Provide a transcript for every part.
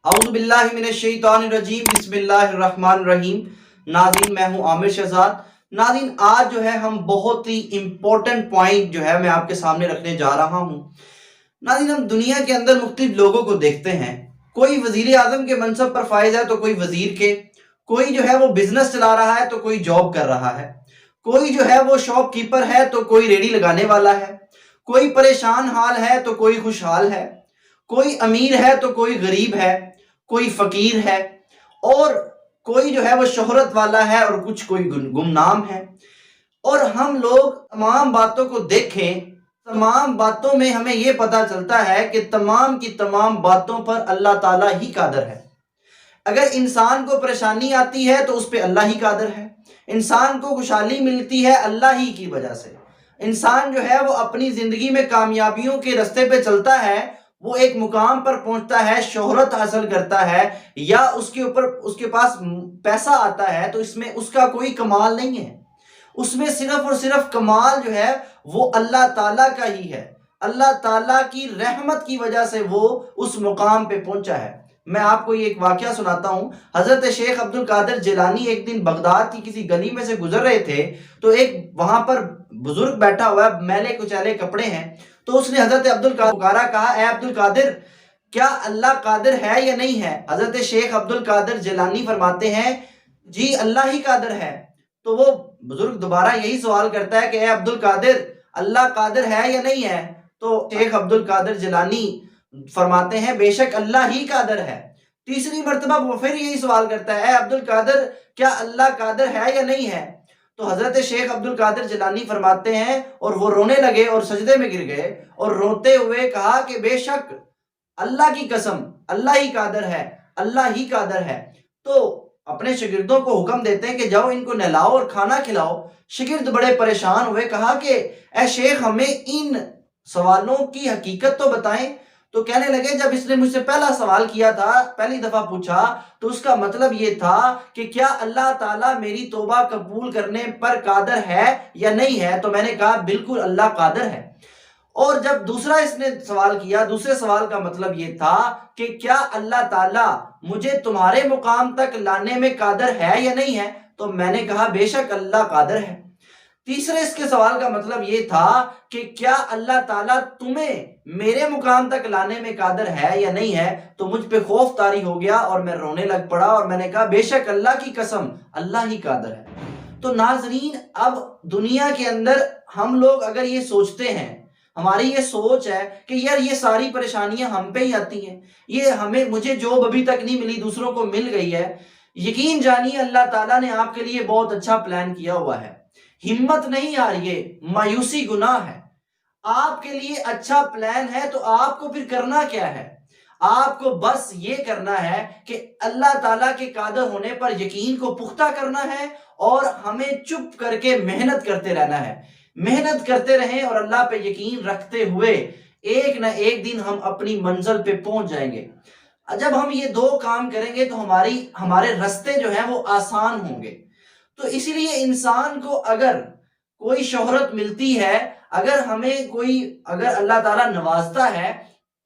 اعوذ باللہ من الشیطان الرجیم، بسم اللہ الرحمن الرحیم۔ ناظرین، میں ہوں عامر شہزاد۔ ناظرین، آج جو ہے ہم بہت ہی امپورٹنٹ پوائنٹ جو ہے میں آپ کے سامنے رکھنے جا رہا ہوں۔ ناظرین، ہم دنیا کے اندر مختلف لوگوں کو دیکھتے ہیں، کوئی وزیر اعظم کے منصب پر فائز ہے تو کوئی وزیر کے، کوئی جو ہے وہ بزنس چلا رہا ہے تو کوئی جاب کر رہا ہے، کوئی جو ہے وہ شاپ کیپر ہے تو کوئی ریڑھی لگانے والا ہے، کوئی پریشان حال ہے تو کوئی خوشحال ہے، کوئی امیر ہے تو کوئی غریب ہے، کوئی فقیر ہے، اور کوئی جو ہے وہ شہرت والا ہے اور کچھ کوئی گمنام ہے۔ اور ہم لوگ تمام باتوں کو دیکھیں، تمام باتوں میں ہمیں یہ پتا چلتا ہے کہ تمام کی تمام باتوں پر اللہ تعالیٰ ہی قادر ہے۔ اگر انسان کو پریشانی آتی ہے تو اس پہ اللہ ہی قادر ہے، انسان کو خوشحالی ملتی ہے اللہ ہی کی وجہ سے، انسان جو ہے وہ اپنی زندگی میں کامیابیوں کے رستے پہ چلتا ہے، وہ ایک مقام پر پہنچتا ہے، شہرت حاصل کرتا ہے یا اس کے پاس پیسہ آتا ہے، تو اس میں اس کا کوئی کمال نہیں ہے، اس میں صرف اور صرف کمال جو ہے وہ اللہ تعالیٰ کا ہی ہے۔ اللہ تعالیٰ کی رحمت کی وجہ سے وہ اس مقام پہ پہنچا ہے۔ میں آپ کو یہ ایک واقعہ سناتا ہوں۔ حضرت شیخ عبد القادر جیلانی ایک دن بغداد کی کسی گلی میں سے گزر رہے تھے، تو ایک وہاں پر بزرگ بیٹھا ہوا ہے، میلے کچیلے کپڑے ہیں، تو اس نے حضرت عبد القادر پکارا، کہا اے عبد القادر، کیا اللہ قادر ہے یا نہیں ہے؟ حضرت شیخ عبد القادر جیلانی فرماتے ہیں جی اللہ ہی قادر ہے۔ تو وہ بزرگ دوبارہ یہی سوال کرتا ہے کہ اے عبد القادر، اللہ قادر ہے یا نہیں ہے؟ تو شیخ عبد القادر جیلانی فرماتے ہیں بے شک اللہ ہی قادر ہے۔ تیسری مرتبہ وہ پھر یہی سوال کرتا ہے اے عبد القادر، کیا اللہ قادر ہے یا نہیں ہے؟ تو حضرت شیخ عبد القادر جیلانی فرماتے ہیں اور وہ رونے لگے اور سجدے میں گر گئے اور روتے ہوئے کہا کہ بے شک اللہ کی قسم اللہ ہی قادر ہے، اللہ ہی قادر ہے۔ تو اپنے شاگردوں کو حکم دیتے ہیں کہ جاؤ ان کو نہلاؤ اور کھانا کھلاؤ۔ شاگرد بڑے پریشان ہوئے، کہا کہ اے شیخ ہمیں ان سوالوں کی حقیقت تو بتائیں۔ تو کہنے لگے جب اس نے مجھ سے پہلا سوال کیا تھا، پہلی دفعہ پوچھا، تو اس کا مطلب یہ تھا کہ کیا اللہ تعالیٰ میری توبہ قبول کرنے پر قادر ہے یا نہیں ہے؟ تو میں نے کہا بالکل اللہ قادر ہے۔ اور جب دوسرا اس نے سوال کیا، دوسرے سوال کا مطلب یہ تھا کہ کیا اللہ تعالیٰ مجھے تمہارے مقام تک لانے میں قادر ہے یا نہیں ہے؟ تو میں نے کہا بے شک اللہ قادر ہے۔ تیسرے اس کے سوال کا مطلب یہ تھا کہ کیا اللہ تعالیٰ تمہیں میرے مقام تک لانے میں قادر ہے یا نہیں ہے؟ تو مجھ پہ خوف طاری ہو گیا اور میں رونے لگ پڑا اور میں نے کہا بے شک اللہ کی قسم اللہ ہی قادر ہے۔ تو ناظرین، اب دنیا کے اندر ہم لوگ اگر یہ سوچتے ہیں، ہماری یہ سوچ ہے کہ یار یہ ساری پریشانیاں ہم پہ ہی آتی ہیں، یہ مجھے جاب ابھی تک نہیں ملی، دوسروں کو مل گئی ہے، یقین جانیے اللہ تعالیٰ نے آپ کے لیے بہت اچھا پلان کیا ہوا ہے۔ ہمت نہیں ہاریے، مایوسی گناہ ہے۔ آپ کے لیے اچھا پلان ہے تو آپ کو پھر کرنا کیا ہے؟ آپ کو بس یہ کرنا ہے کہ اللہ تعالیٰ کے قادر ہونے پر یقین کو پختہ کرنا ہے اور ہمیں چپ کر کے محنت کرتے رہنا ہے۔ محنت کرتے رہیں اور اللہ پہ یقین رکھتے ہوئے ایک نہ ایک دن ہم اپنی منزل پہ پہنچ جائیں گے۔ جب ہم یہ دو کام کریں گے تو ہمارے رستے جو ہیں وہ آسان ہوں گے۔ تو اسی لیے انسان کو اگر کوئی شہرت ملتی ہے، اگر اللہ تعالیٰ نوازتا ہے،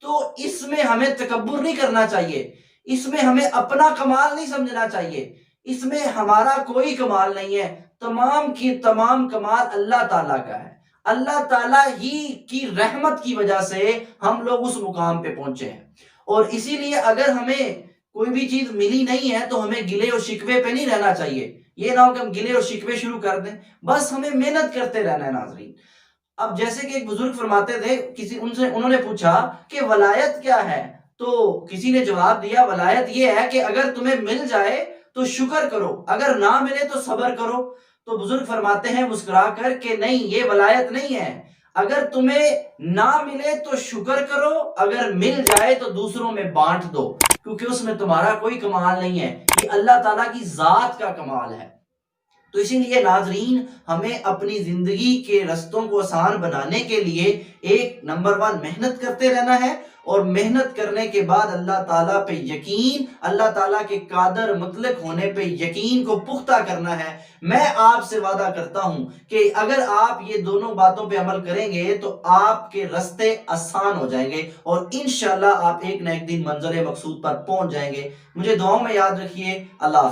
تو اس میں ہمیں تکبر نہیں کرنا چاہیے، اس میں ہمیں اپنا کمال نہیں سمجھنا چاہیے، اس میں ہمارا کوئی کمال نہیں ہے، تمام کی تمام کمال اللہ تعالیٰ کا ہے۔ اللہ تعالیٰ ہی کی رحمت کی وجہ سے ہم لوگ اس مقام پہ پہنچے ہیں۔ اور اسی لیے اگر ہمیں کوئی بھی چیز ملی نہیں ہے تو ہمیں گلے اور شکوے پہ نہیں رہنا چاہیے۔ یہ نہ ہو کہ ہم گلے اور شکوے شروع کر دیں، بس ہمیں محنت کرتے رہنا ہے ناظرین۔ اب جیسے کہ ایک بزرگ فرماتے تھے، انہوں نے پوچھا کہ ولایت کیا ہے؟ تو کسی نے جواب دیا ولایت یہ ہے کہ اگر تمہیں مل جائے تو شکر کرو، اگر نہ ملے تو صبر کرو۔ تو بزرگ فرماتے ہیں مسکرا کر کہ نہیں، یہ ولایت نہیں ہے، اگر تمہیں نہ ملے تو شکر کرو، اگر مل جائے تو دوسروں میں بانٹ دو، کیونکہ اس میں تمہارا کوئی کمال نہیں ہے، یہ اللہ تعالیٰ کی ذات کا کمال ہے۔ تو اسی لیے ناظرین ہمیں اپنی زندگی کے رستوں کو آسان بنانے کے لیے ایک نمبر 1 محنت کرتے رہنا ہے، اور محنت کرنے کے بعد اللہ تعالیٰ پہ یقین، اللہ تعالیٰ کے قادر مطلق ہونے پہ یقین کو پختہ کرنا ہے۔ میں آپ سے وعدہ کرتا ہوں کہ اگر آپ یہ دونوں باتوں پہ عمل کریں گے تو آپ کے رستے آسان ہو جائیں گے، اور انشاءاللہ آپ ایک نہ ایک دن منزل مقصود پر پہنچ جائیں گے۔ مجھے دعاؤں میں یاد رکھیے۔ اللہ حافظ۔